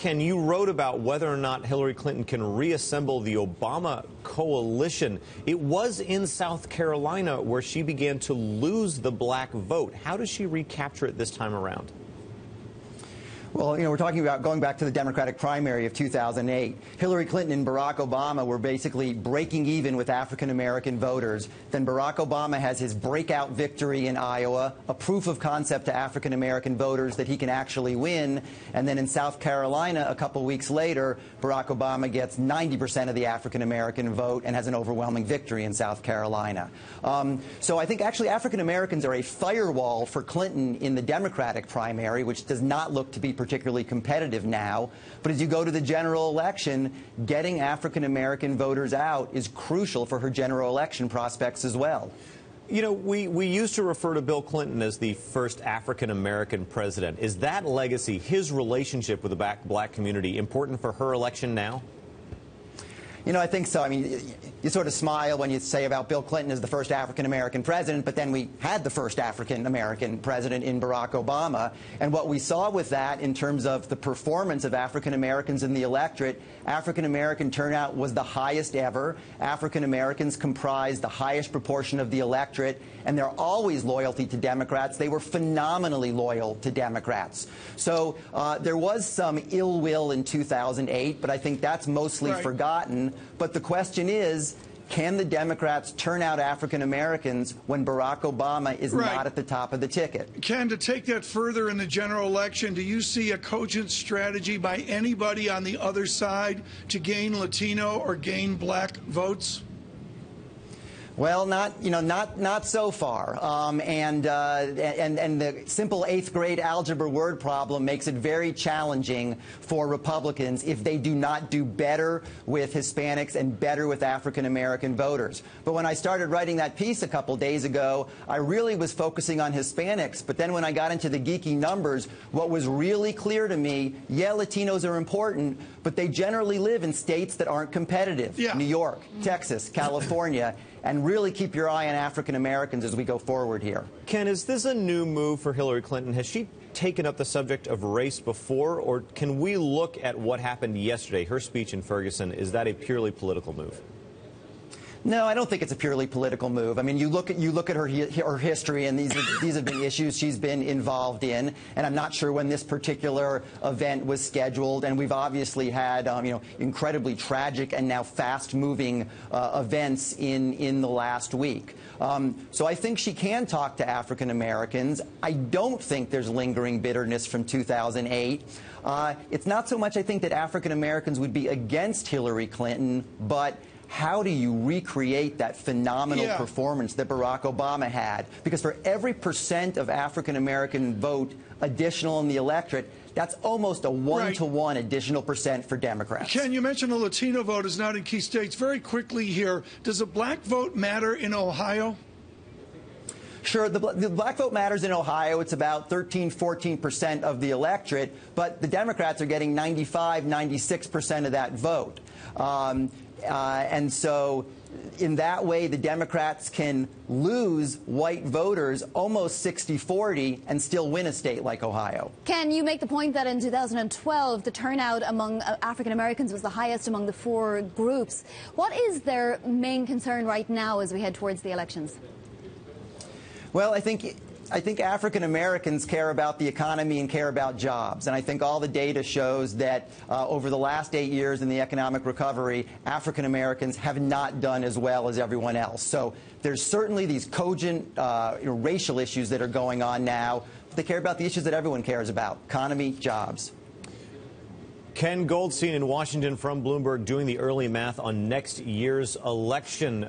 Ken, you wrote about whether or not Hillary Clinton can reassemble the Obama coalition. It was in South Carolina where she began to lose the black vote. How does she recapture it this time around? Well, we're talking about going back to the Democratic primary of 2008. Hillary Clinton and Barack Obama were basically breaking even with African-American voters. Then Barack Obama has his breakout victory in Iowa, a proof of concept to African-American voters that he can actually win. And then in South Carolina, a couple weeks later, Barack Obama gets 90% of the African-American vote and has an overwhelming victory in South Carolina. So I think actually African-Americans are a firewall for Clinton in the Democratic primary, which does not look to be particularly competitive now. But as you go to the general election, getting African-American voters out is crucial for her general election prospects as well. You know, we used to refer to Bill Clinton as the first African-American president. Is that legacy, his relationship with the black community, important for her election now? I think so. I mean, you sort of smile when you say about Bill Clinton as the first African-American president, but then we had the first African-American president in Barack Obama. And what we saw with that in terms of the performance of African-Americans in the electorate, African-American turnout was the highest ever. African-Americans comprised the highest proportion of the electorate, and they're always loyalty to Democrats. They were phenomenally loyal to Democrats. So there was some ill will in 2008, but I think that's mostly forgotten. But the question is, can the Democrats turn out African-Americans when Barack Obama is not at the top of the ticket? Ken, to take that further in the general election, do you see a cogent strategy by anybody on the other side to gain Latino or gain black votes? Well, not so far. And the simple 8th grade algebra word problem makes it very challenging for Republicans if they do not do better with Hispanics and better with African-American voters. But when I started writing that piece a couple days ago, I really was focusing on Hispanics. But then when I got into the geeky numbers, what was really clear to me, yeah, Latinos are important, but they generally live in states that aren't competitive. Yeah. New York, Texas, California. And really keep your eye on African-Americans as we go forward here. Ken, is this a new move for Hillary Clinton? Has she taken up the subject of race before, or can we look at what happened yesterday, her speech in Ferguson? Is that a purely political move? No, I don't think it's a purely political move. I mean, you look at her history, and these have been issues she's been involved in. And I'm not sure when this particular event was scheduled. And we've obviously had, incredibly tragic and now fast-moving events in the last week. So I think she can talk to African Americans. I don't think there's lingering bitterness from 2008. It's not so much, I think, that African Americans would be against Hillary Clinton, but how do you recreate that phenomenal performance that Barack Obama had? Because for every % of African-American vote additional in the electorate, that's almost a 1-to-1 additional % for Democrats. Ken, you mentioned the Latino vote is not in key states. Very quickly here, does the black vote matter in Ohio? Sure, the black vote matters in Ohio. It's about 13-14% of the electorate, but the Democrats are getting 95-96% of that vote. And so in that way, the Democrats can lose white voters almost 60-40 and still win a state like Ohio. Ken, you make the point that in 2012, the turnout among African Americans was the highest among the 4 groups. What is their main concern right now as we head towards the elections? Well, I think African Americans care about the economy and care about jobs. And I think all the data shows that over the last 8 years in the economic recovery, African Americans have not done as well as everyone else. So there's certainly these cogent racial issues that are going on now. But they care about the issues that everyone cares about: economy, jobs. Ken Goldstein in Washington from Bloomberg doing the early math on next year's election.